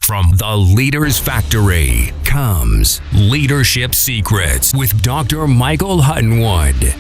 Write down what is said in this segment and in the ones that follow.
From the Leaders Factory comes Leadership Secrets with Dr. Michael Hutton,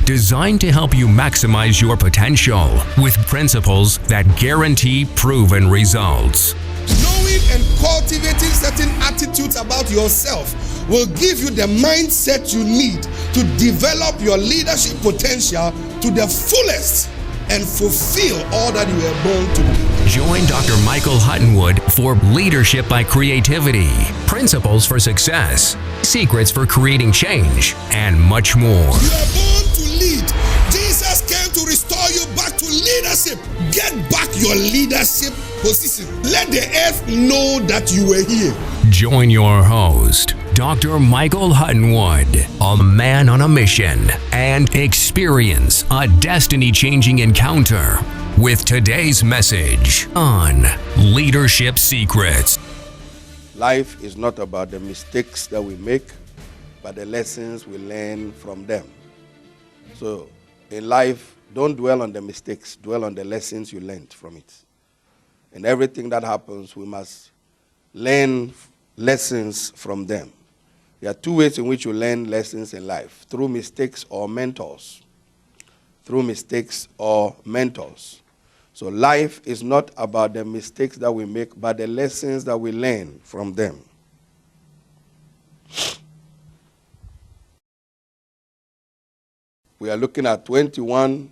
designed to help you maximize your potential with principles that guarantee proven results. Knowing and cultivating certain attitudes about yourself will give you the mindset you need to develop your leadership potential to the fullest and fulfill all that you were born to do. Join Dr. Michael Hutton for Leadership by Creativity, Principles for Success, Secrets for Creating Change, and much more. You are born to lead. Jesus came to restore you back to leadership. Get back your leadership position. Let the earth know that you were here. Join your host, Dr. Michael Hutton, a man on a mission, and experience a destiny-changing encounter with today's message on Leadership Secrets. Life is not about the mistakes that we make, but the lessons we learn from them. So, in life, don't dwell on the mistakes, dwell on the lessons you learned from it. And everything that happens, we must learn lessons from them. There are two ways in which you learn lessons in life: through mistakes or mentors. Through mistakes or mentors. So life is not about the mistakes that we make, but the lessons that we learn from them. We are looking at 21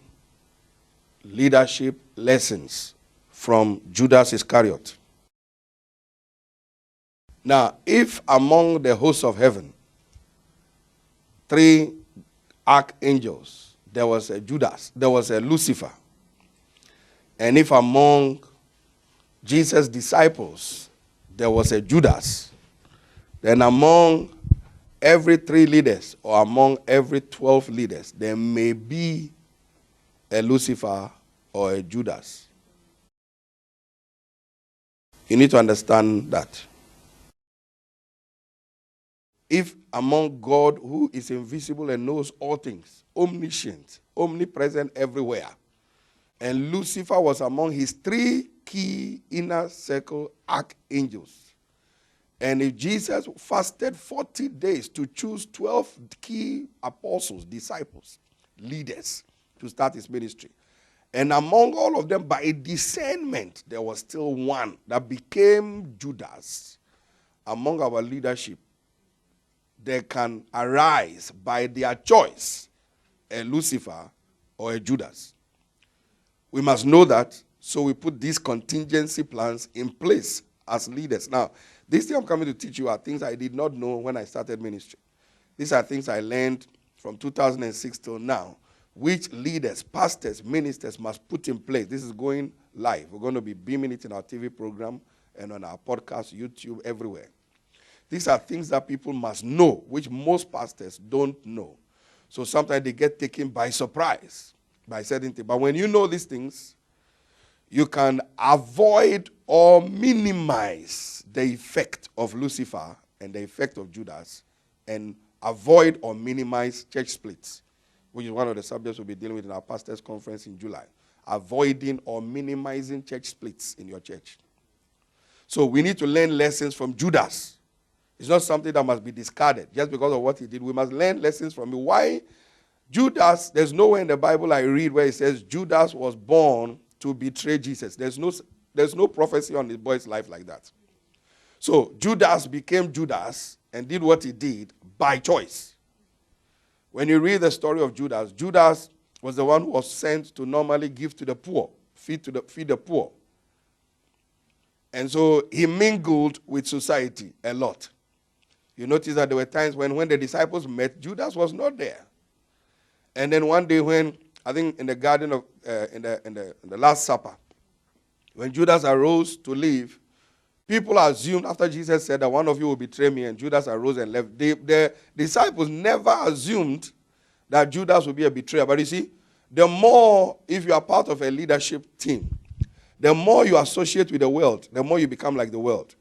leadership lessons from Judas Iscariot. Now, if among the hosts of heaven, 3 archangels, there was a Judas, there was a Lucifer, and if among Jesus' disciples, there was a Judas, then among every 3 leaders, or among every 12 leaders, there may be a Lucifer or a Judas. You need to understand that. If among God, who is invisible and knows all things, omniscient, omnipresent everywhere, and Lucifer was among his 3 key inner circle archangels, and if Jesus fasted 40 days to choose 12 key apostles, disciples, leaders to start his ministry, and among all of them, by discernment, there was still one that became Judas. Among our leadership, there can arise by their choice a Lucifer or a Judas. We must know that, so we put these contingency plans in place as leaders. Now, this thing I'm coming to teach you are things I did not know when I started ministry. These are things I learned from 2006 till now, which leaders, pastors, ministers must put in place. This is going live. We're going to be beaming it in our TV program and on our podcast, YouTube, everywhere. These are things that people must know, which most pastors don't know. So sometimes they get taken by surprise by certain things. But when you know these things, you can avoid or minimize the effect of Lucifer and the effect of Judas, and avoid or minimize church splits, which is one of the subjects we'll be dealing with in our pastors' conference in July. Avoiding or minimizing church splits in your church. So we need to learn lessons from Judas. It's not something that must be discarded just because of what he did. We must learn lessons from him. Why Judas, there's nowhere in the Bible I read where it says Judas was born to betray Jesus. There's no prophecy on this boy's life like that. So Judas became Judas and did what he did by choice. When you read the story of Judas, Judas was the one who was sent to normally give to the poor, feed the poor. And so he mingled with society a lot. You notice that there were times when the disciples met, Judas was not there. And then one day when, I think in the garden of, in the Last Supper, when Judas arose to leave, people assumed, after Jesus said that one of you will betray me, and Judas arose and left, the disciples never assumed that Judas would be a betrayer. But you see, the more, if you are part of a leadership team, the more you associate with the world, the more you become like the world.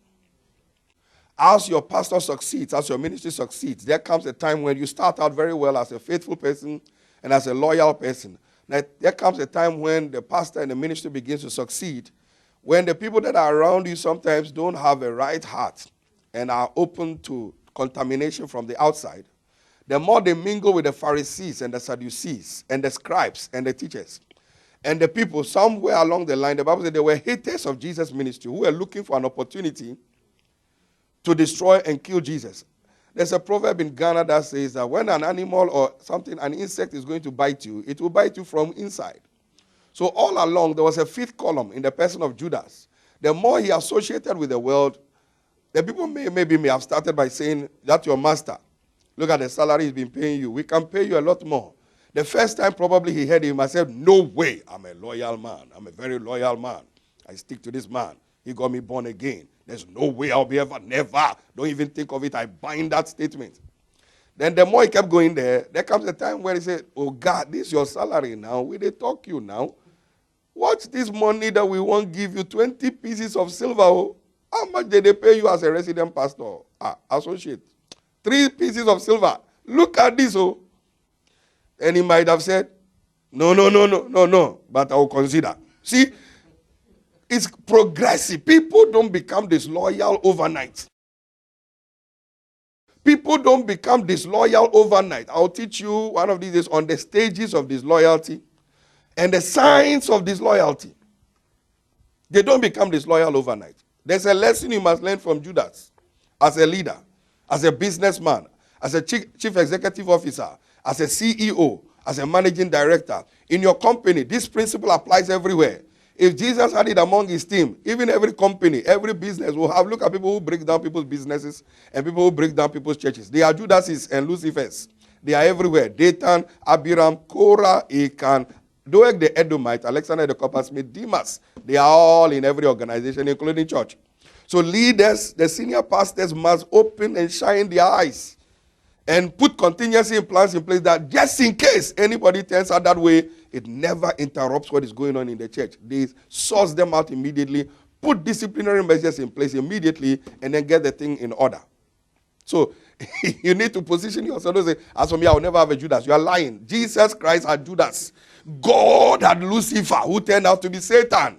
As your pastor succeeds, as your ministry succeeds, there comes a time when you start out very well as a faithful person and as a loyal person. Now, there comes a time when the pastor and the ministry begins to succeed, When the people that are around you sometimes don't have a right heart and are open to contamination from the outside, the more they mingle with the Pharisees and the Sadducees and the scribes and the teachers and the people somewhere along the line, the Bible said they were haters of Jesus' ministry who were looking for an opportunity to destroy and kill Jesus. There's a proverb in Ghana that says that when an animal or something, an insect is going to bite you, it will bite you from inside. So all along, there was a fifth column in the person of Judas. The more he associated with the world, the people may have started by saying, that's your master. Look at the salary he's been paying you. We can pay you a lot more. The first time probably he heard him, I said, no way, I'm a loyal man. I'm a very loyal man. I stick to this man. He got me born again. There's no way I'll be ever, never. Don't even think of it. I bind that statement. Then the more he kept going there comes a time where he said, oh God, this is your salary now. We they talk you now. What's this money that we won't give you? 20 pieces of silver. Oh? How much did they pay you as a resident pastor? Associate. 3 pieces of silver. Look at this. Oh. And he might have said, no, but I will consider. See, it's progressive. People don't become disloyal overnight. People don't become disloyal overnight. I'll teach you one of these days on the stages of disloyalty and the signs of disloyalty. They don't become disloyal overnight. There's a lesson you must learn from Judas as a leader, as a businessman, as a chief executive officer, as a CEO, as a managing director. In your company, this principle applies everywhere. If Jesus had it among his team, even every company, every business will have, look at people who break down people's businesses and people who break down people's churches. They are Judases and Lucifers. They are everywhere. Dathan, Abiram, Korah, Achan, Doeg the Edomite, Alexander the Coppersmith, Demas. They are all in every organization, including church. So leaders, the senior pastors must open and shine their eyes and put contingency plans in place that just in case anybody turns out that way, it never interrupts what is going on in the church. They source them out immediately, put disciplinary measures in place immediately, and then get the thing in order. So you need to position yourself and say, as for me, I will never have a Judas. You are lying. Jesus Christ had Judas. God had Lucifer, who turned out to be Satan.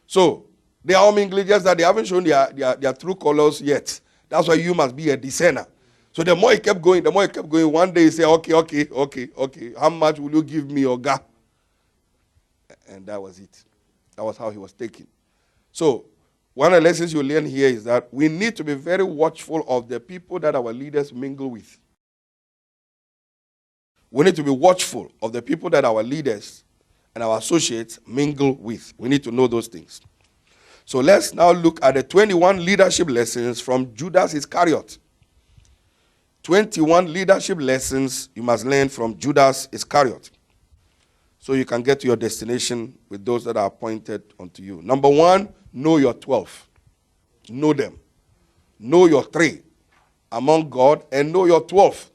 So they are hominglers that they haven't shown their true colors yet. That's why you must be a discerner. So the more he kept going, one day he said, okay. How much will you give me, Oga? And that was it. That was how he was taken. So one of the lessons you learn here is that we need to be very watchful of the people that our leaders mingle with. We need to be watchful of the people that our leaders and our associates mingle with. We need to know those things. So let's now look at the 21 leadership lessons from Judas Iscariot. 21 leadership lessons you must learn from Judas Iscariot, so you can get to your destination with those that are appointed unto you. Number 1, know your 12. Know them. Know your 3 among God and know your 12.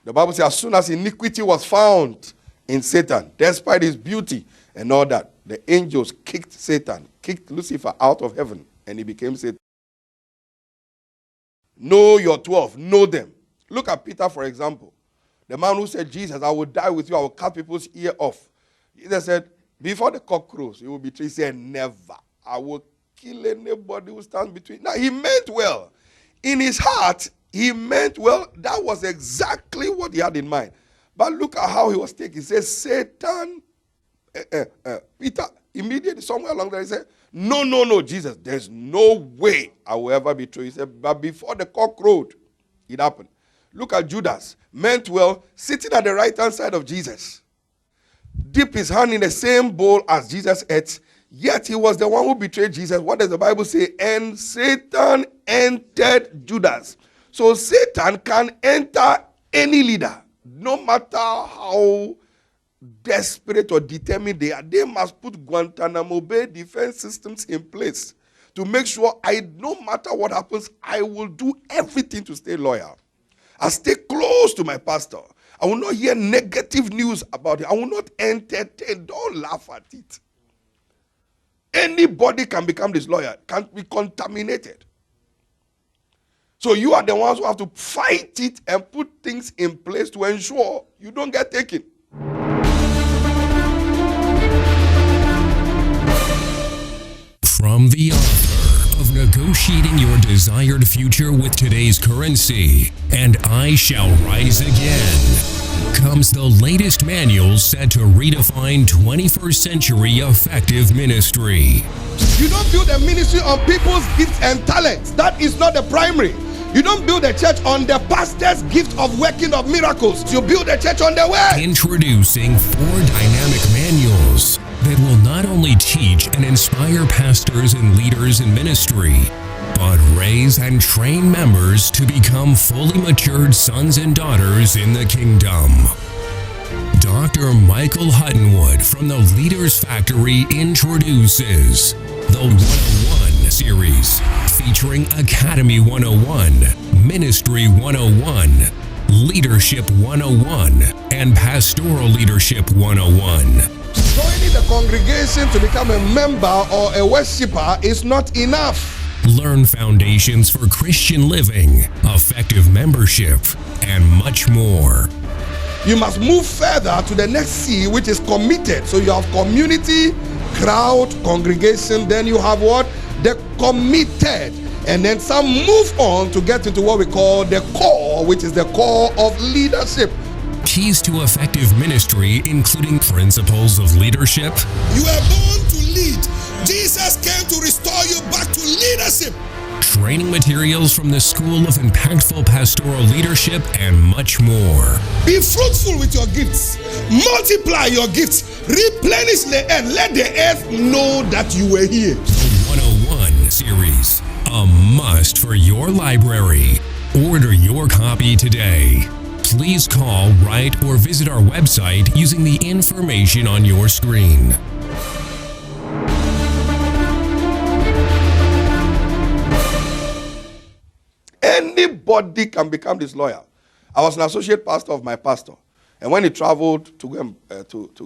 The Bible says as soon as iniquity was found in Satan, despite his beauty and all that, the angels kicked Lucifer out of heaven, and he became Satan. Know your 12. Know them. Look at Peter, for example. The man who said, Jesus, I will die with you. I will cut people's ear off. Jesus said, before the cock crows, you will betray. He said, never. I will kill anybody who stands between. Now, he meant well. In his heart, he meant well. That was exactly what he had in mind. But look at how he was taken. He says, Satan, Peter, immediately somewhere along there, he said, no, Jesus, there's no way I will ever betray. He said, but before the cock crowed, it happened. Look at Judas, meant well, sitting at the right-hand side of Jesus. Dip his hand in the same bowl as Jesus ate, yet he was the one who betrayed Jesus. What does the Bible say? And Satan entered Judas. So Satan can enter any leader, no matter how desperate or determined they are. They must put Guantanamo Bay defense systems in place to make sure no matter what happens, I will do everything to stay loyal. I stay close to my pastor. I will not hear negative news about it. I will not entertain. Don't laugh at it. Anybody can become disloyal, can be contaminated. So you are the ones who have to fight it and put things in place to ensure you don't get taken. From the author of Negotiating Your Desired Future with Today's Currency and I Shall Rise Again, comes the latest manual set to redefine 21st century effective ministry. You don't build a ministry on people's gifts and talents. That is not the primary. You don't build a church on the pastor's gift of working of miracles. You build a church on the word. Introducing 4 dynamic manuals that will not only teach and inspire pastors and leaders in ministry, but raise and train members to become fully matured sons and daughters in the kingdom. Dr. Michael Hutton from the Leaders Factory introduces the 101 series, featuring Academy 101, Ministry 101, Leadership 101, and Pastoral Leadership 101. Joining the congregation to become a member or a worshiper is not enough. Learn foundations for Christian living, effective membership, and much more. You must move further to the next C, which is committed. So you have community, crowd, congregation, then you have what? The committed. And then some move on to get into what we call the core, which is the core of leadership. Keys to effective ministry, including principles of leadership. You were born to lead. Jesus came to restore you back to leadership. Training materials from the School of Impactful Pastoral Leadership, and much more. Be fruitful with your gifts. Multiply your gifts. Replenish the earth. Let the earth know that you were here. The 101 series, a must for your library. Order your copy today. Please call, write, or visit our website using the information on your screen. Anybody can become disloyal. I was an associate pastor of my pastor. And when he traveled to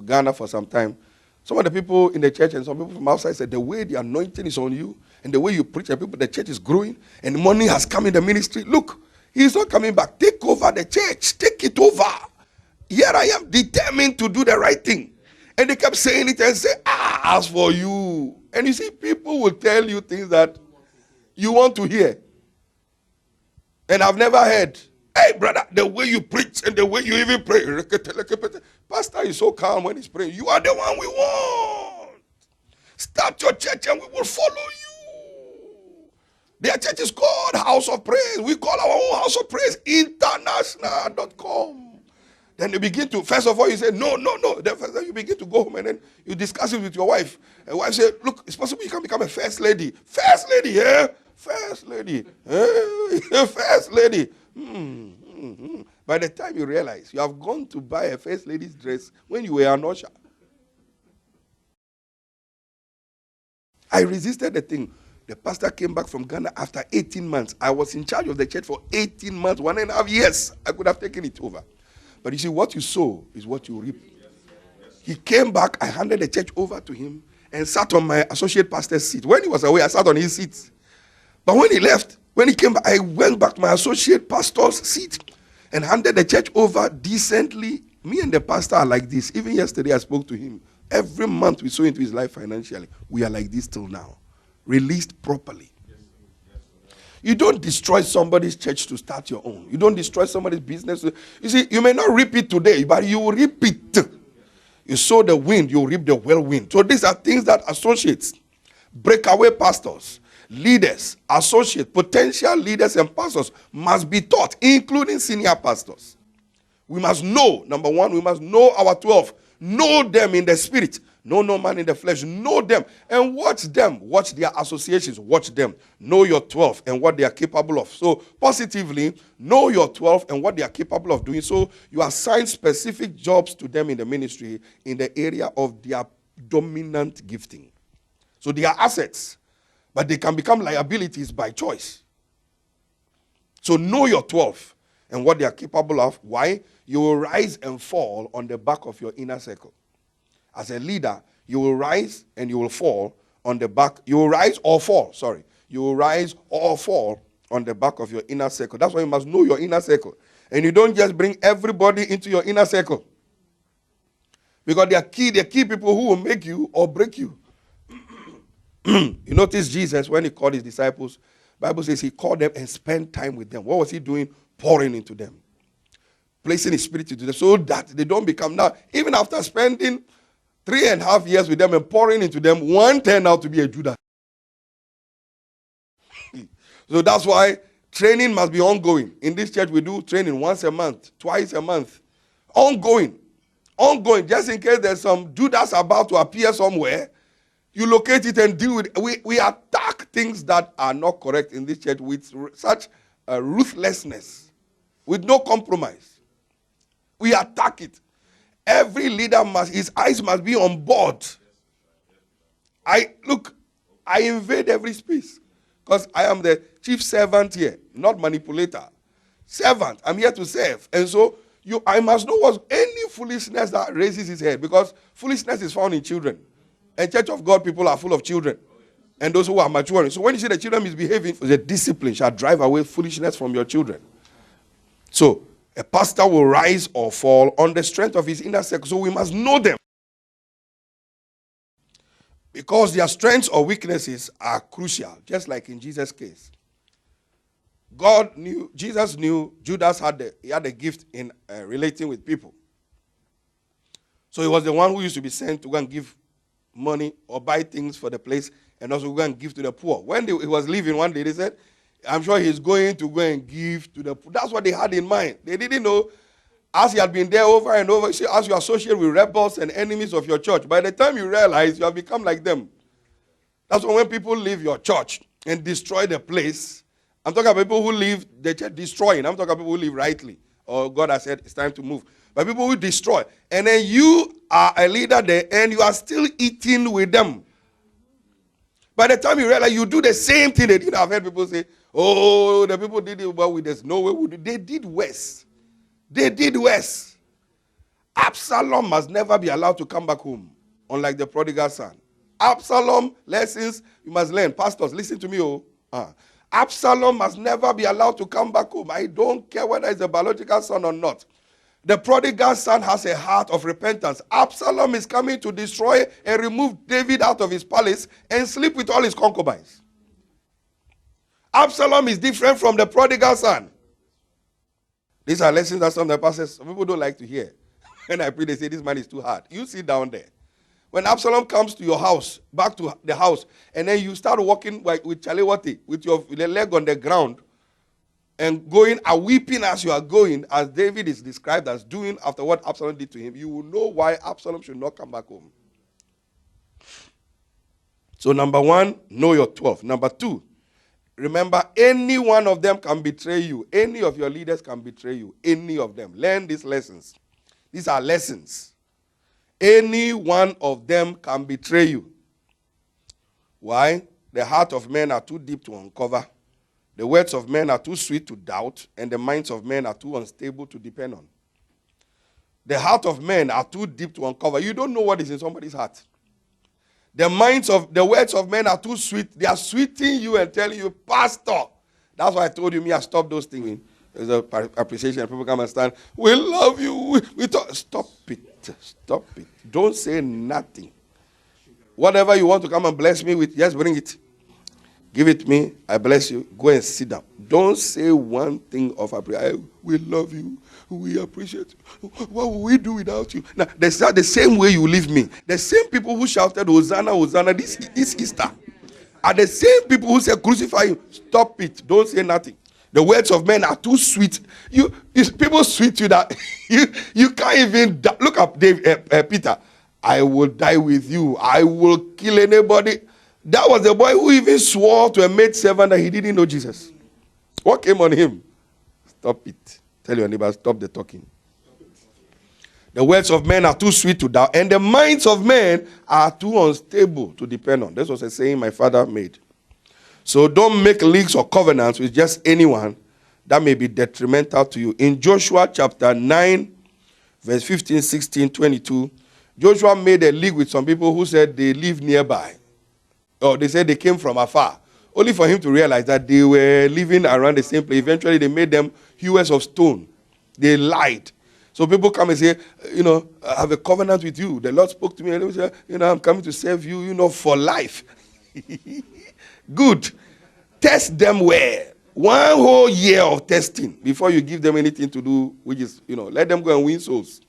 Ghana for some time, some of the people in the church and some people from outside said, the way the anointing is on you and the way you preach, and people, the church is growing and money has come in the ministry. Look, he's not coming back. Take over the church. Take it over. Here I am determined to do the right thing. And they kept saying it and say, as for you. And you see, people will tell you things that you want to hear. And I've never heard, hey brother, the way you preach and the way you even pray. Pastor is so calm when he's praying. You are the one we want. Start your church and we will follow you. Their church is called House of Praise. We call our own House of Praise International.com. Then you begin to, first of all, you say, no. Then first you begin to go home and then you discuss it with your wife. And wife said, look, it's possible you can become a first lady. First lady, yeah? First lady. First lady. By the time you realize you have gone to buy a first lady's dress when you were an usher. I resisted the thing. The pastor came back from Ghana after 18 months. I was in charge of the church for 18 months, 1.5 years. I could have taken it over. But you see, what you sow is what you reap. He came back, I handed the church over to him and sat on my associate pastor's seat. When he was away, I sat on his seat. But when he left, when he came back, I went back to my associate pastor's seat and handed the church over decently. Me and the pastor are like this. Even yesterday, I spoke to him. Every month we sow into his life financially. We are like this till now. Released properly. You don't destroy somebody's church to start your own. You don't destroy somebody's business. You see, you may not reap it today, but you will reap it. You sow the wind, you reap the whirlwind. So these are things that associates, breakaway pastors, leaders, associates, potential leaders and pastors must be taught, including senior pastors. We must know, number one, we must know our 12. Know them in the spirit. Know no man in the flesh. Know them and watch them. Watch their associations. Watch them. Know your 12 and what they are capable of. So positively, know your 12 and what they are capable of doing. So you assign specific jobs to them in the ministry in the area of their dominant gifting. So they are assets, but they can become liabilities by choice. So know your 12 and what they are capable of. Why? You will rise and fall on the back of your inner circle. As a leader, you will rise and you will fall on the back. You will rise or fall, sorry. You will rise or fall on the back of your inner circle. That's why you must know your inner circle. And you don't just bring everybody into your inner circle. Because they are key people who will make you or break you. You notice Jesus, when he called his disciples, Bible says he called them and spent time with them. What was he doing? Pouring into them. Placing his spirit into them so that they don't become now. Even after spending 3.5 years with them and pouring into them, one turned out to be a Judas. So that's why training must be ongoing. In this church, we do training once a month, twice a month. Ongoing. Ongoing. Just in case there's some Judas about to appear somewhere, you locate it and deal with it. We attack things that are not correct in this church with such ruthlessness, with no compromise. We attack it. Every leader his eyes must be on board. I invade every space because I am the chief servant here, not manipulator. Servant. I'm here to serve. And so I must know what's any foolishness that raises his head, because foolishness is found in children. And Church of God people are full of children. And those who are maturing. So when you see the children misbehaving, the discipline shall drive away foolishness from your children. So a pastor will rise or fall on the strength of his inner circle. So we must know them. Because their strengths or weaknesses are crucial, just like in Jesus' case. Jesus knew Judas had a gift in relating with people. So he was the one who used to be sent to go and give money or buy things for the place and also go and give to the poor. When he was leaving one day, they said, I'm sure he's going to go and give to the poor. That's what they had in mind. They didn't know, as he had been there over and over, as you associate with rebels and enemies of your church, by the time you realize you have become like them. That's why when people leave your church and destroy the place, I'm talking about people who leave the church destroying. I'm talking about people who live rightly. Or God has said it's time to move. But people who destroy. And then you are a leader there and you are still eating with them. By the time you realize you do the same thing they did, I've heard people say, oh, the people did it, but there's no way we do. They did worse. They did worse. Absalom must never be allowed to come back home, unlike the prodigal son. Absalom lessons you must learn. Pastors, listen to me. Absalom must never be allowed to come back home. I don't care whether it's a biological son or not. The prodigal son has a heart of repentance. Absalom is coming to destroy and remove David out of his palace and sleep with all his concubines. Absalom is different from the prodigal son. These are lessons that some of the pastors, some people don't like to hear. When I pray, they say, this man is too hard. You sit down there. When Absalom comes to your house, back to the house, and then you start walking with Chalewati, with your leg on the ground, and going and weeping as you are going, as David is described as doing after what Absalom did to him, you will know why Absalom should not come back home. So number one, know your 12. Number two, remember any one of them can betray you. Any of your leaders can betray you. Any of them. Learn these lessons. These are lessons. Any one of them can betray you. Why? The heart of men are too deep to uncover. The words of men are too sweet to doubt, and the minds of men are too unstable to depend on. The heart of men are too deep to uncover. You don't know what is in somebody's heart. The words of men are too sweet. They are sweetening you and telling you, Pastor. That's why I told you, I stopped those things. There's an appreciation. People come and stand. We love you. We talk. Stop it. Stop it. Don't say nothing. Whatever you want to come and bless me with, just bring it. Give it me. I bless you. Go and sit down. Don't say one thing of appreciation. We love you. We appreciate you. What will we do without you? Now, that's not the same way you leave me. The same people who shouted, Hosanna, Hosanna, this Easter, are the same people who say, crucify him. Stop it. Don't say nothing. The words of men are too sweet. People sweet you that you can't even look up Peter. I will die with you. I will kill anybody. That was the boy who even swore to a maid servant that he didn't know Jesus. What came on him? Stop it. Tell your neighbor, stop the talking. The words of men are too sweet to doubt, and the minds of men are too unstable to depend on. This was a saying my father made. So don't make leagues or covenants with just anyone that may be detrimental to you. In Joshua chapter 9, verse 15, 16, 22, Joshua made a league with some people who said they live nearby. Or they said they came from afar. Only for him to realize that they were living around the same place. Eventually, they made them hewers of stone. They lied. So people come and say, I have a covenant with you. The Lord spoke to me and he said, I'm coming to serve you, for life. Good. Test them well. 1 whole year of testing before you give them anything to do, which is, let them go and win souls.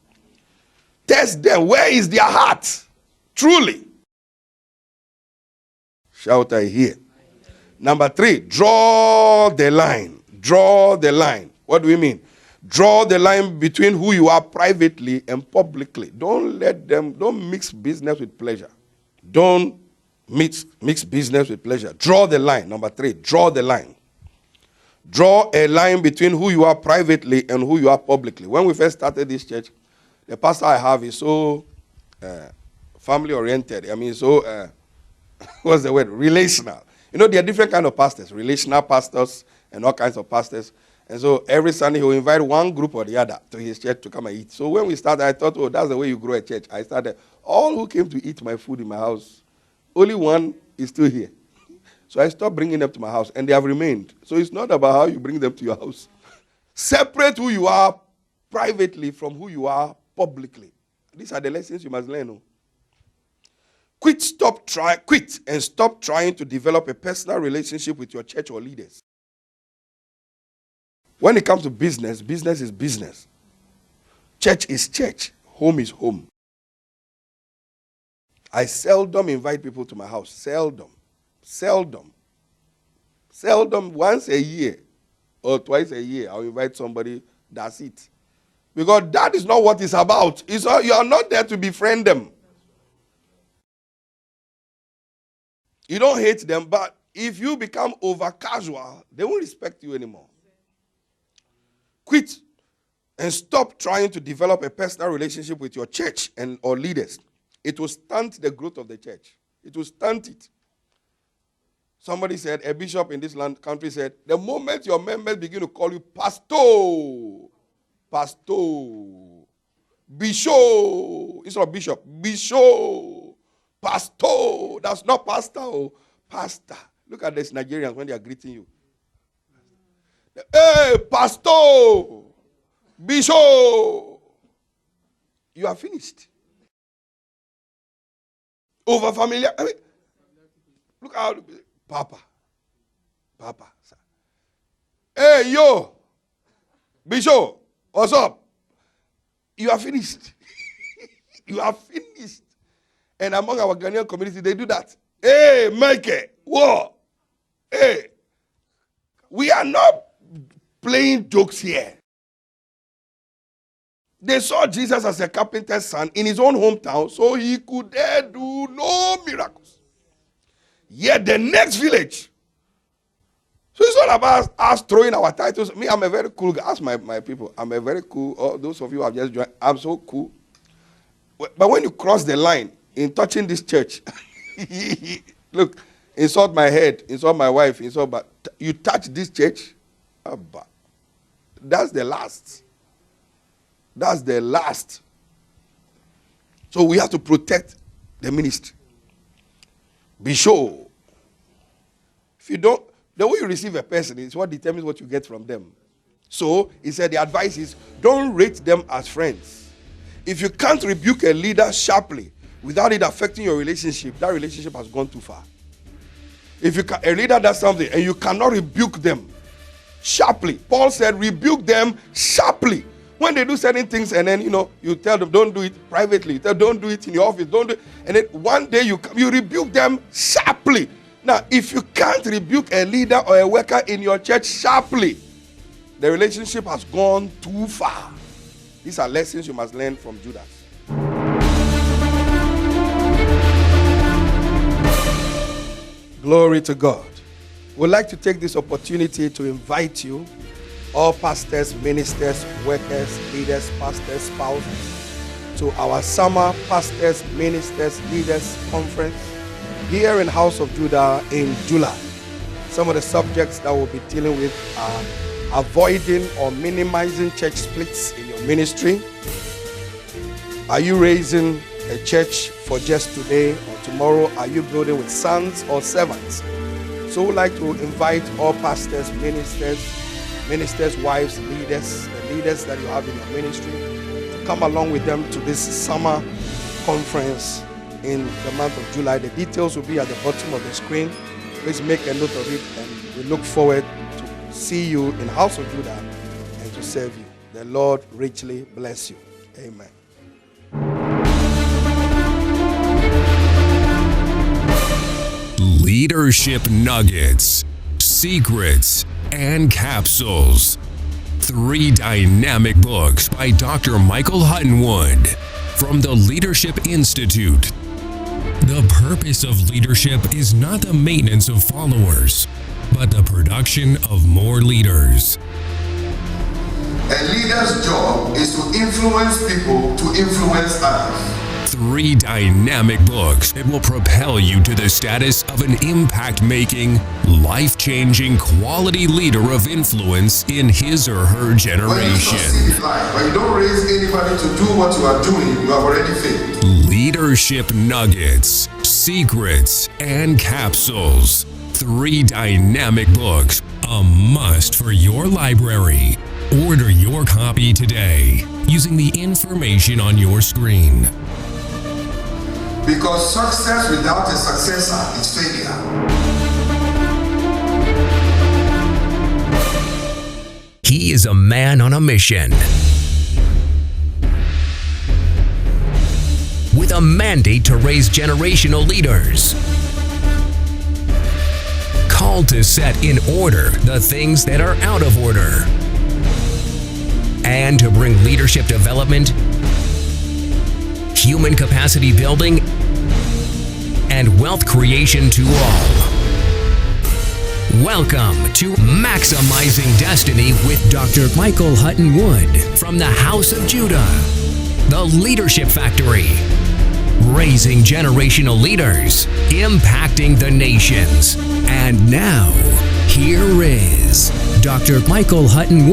Test them. Where is their heart? Truly. Shout, I hear. Number 3, draw the line. Draw the line. What do we mean? Draw the line between who you are privately and publicly. Don't mix business with pleasure. Don't mix business with pleasure. Draw the line. Number 3, draw the line. Draw a line between who you are privately and who you are publicly. When we first started this church, the pastor I have is so family-oriented. So, what's the word? Relational. There are different kinds of pastors. Relational pastors and all kinds of pastors. And so every Sunday he will invite one group or the other to his church to come and eat. So when we started, I thought, that's the way you grow a church. I started, all who came to eat my food in my house, only one is still here. So I stopped bringing them to my house, and they have remained. So it's not about how you bring them to your house. Separate who you are privately from who you are publicly. These are the lessons you must learn. Quit and stop trying to develop a personal relationship with your church or leaders. When it comes to business, business is business. Church is church. Home is home. I seldom invite people to my house. Seldom. Once a year or twice a year, I'll invite somebody. That's it. Because that is not what it's about. You are not there to befriend them. You don't hate them, but if you become over casual, they won't respect you anymore. Quit and stop trying to develop a personal relationship with your church or leaders. It will stunt the growth of the church. It will stunt it. Somebody said, a bishop in this country said, the moment your members begin to call you pastor, bishop, it's not bishop, pastor, that's not pastor, pastor. Look at this Nigerians when they are greeting you. Hey, pastor, bishop, you are finished. Over familiar. Look how, Papa. Sir. Hey, yo, bishop, what's up? You are finished. You are finished. And among our Ghanaian community, they do that. Hey, Michael, whoa. Hey, we are not playing jokes here. They saw Jesus as a carpenter's son in his own hometown, so he could dare do no miracles. Yet the next village. So it's not about us throwing our titles. Me, I'm a very cool guy. Ask my people. I'm a very cool. Those of you who have just joined, I'm so cool. But when you cross the line in touching this church, look, insult my head, insult my wife, but you touch this church, that's the last. That's the last. So we have to protect the ministry. Be sure. If you don't, the way you receive a person is what determines what you get from them. So he said the advice is don't rate them as friends. If you can't rebuke a leader sharply without it affecting your relationship, that relationship has gone too far. If a leader does something and you cannot rebuke them sharply, Paul said rebuke them sharply. When they do certain things and then, you tell them don't do it privately. You tell them, don't do it in your office. Don't do it. And then one day you rebuke them sharply. Now, if you can't rebuke a leader or a worker in your church sharply, the relationship has gone too far. These are lessons you must learn from Judas. Glory to God. We'd like to take this opportunity to invite you, all pastors, ministers, workers, leaders, pastors, spouses, to our summer pastors, ministers, leaders conference here in House of Judah in July. Some of the subjects that we'll be dealing with are avoiding or minimizing church splits in your ministry. Are you raising a church for just today or tomorrow? Are you building with sons or servants? So we'd like to invite all pastors, ministers, wives, leaders, the leaders that you have in your ministry, to come along with them to this summer conference in the month of July. The details will be at the bottom of the screen. Please make a note of it, and we look forward to see you in House of Judah and to serve you. The Lord richly bless you. Amen. Leadership nuggets, secrets, and capsules. 3 dynamic books by Dr. Michael Hutton from the Leadership Institute. The purpose of leadership is not the maintenance of followers, but the production of more leaders. A leader's job is to influence people to influence others. 3 dynamic books that will propel you to the status of an impact-making, life-changing quality leader of influence in his or her generation. When you succeed in life, when you don't raise anybody to do what you are doing, you have already failed. Leadership nuggets, secrets, and capsules. 3 dynamic books, a must for your library. Order your copy today using the information on your screen. Because success without a successor is failure. He is a man on a mission with a mandate to raise generational leaders, called to set in order the things that are out of order, and to bring leadership development, human capacity building, and wealth creation to all. Welcome to Maximizing Destiny with Dr. Michael Hutton from the House of Judah, the Leadership Factory, raising generational leaders, impacting the nations. And now, here is Dr. Michael Hutton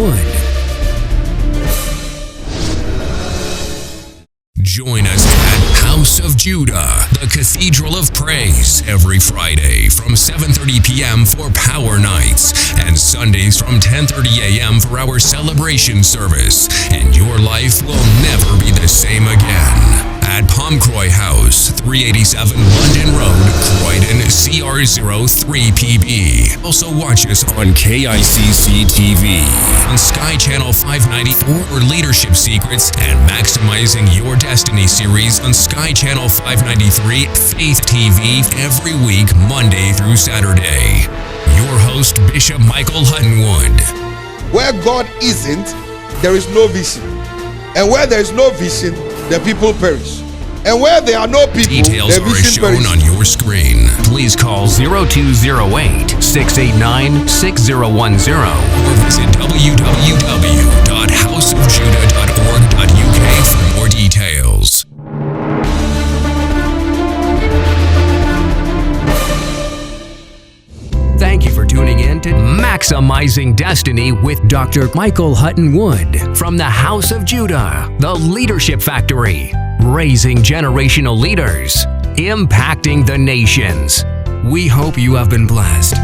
Join us at House of Judah, the Cathedral of Praise, every Friday from 7:30 p.m. for Power Nights and Sundays from 10:30 a.m. for our celebration service. And your life will never be the same again. At Pomcroy House, 387 London Road, Croydon, CR03PB. Also watch us on KICC TV, on Sky Channel 594 for Leadership Secrets, and Maximizing Your Destiny series on Sky Channel 593 Faith TV every week, Monday through Saturday. Your host, Bishop Michael Hutton. Where God isn't, there is no vision. And where there is no vision, the people perish. And where there are no people, details the are vision shown perishes. on your screen. Please call 0208-689-6010 or visit www.houseofjudah.org.uk for more details. Thank you for tuning in to Maximizing Destiny with Dr. Michael Hutton from the House of Judah, the Leadership Factory, raising generational leaders, impacting the nations. We hope you have been blessed.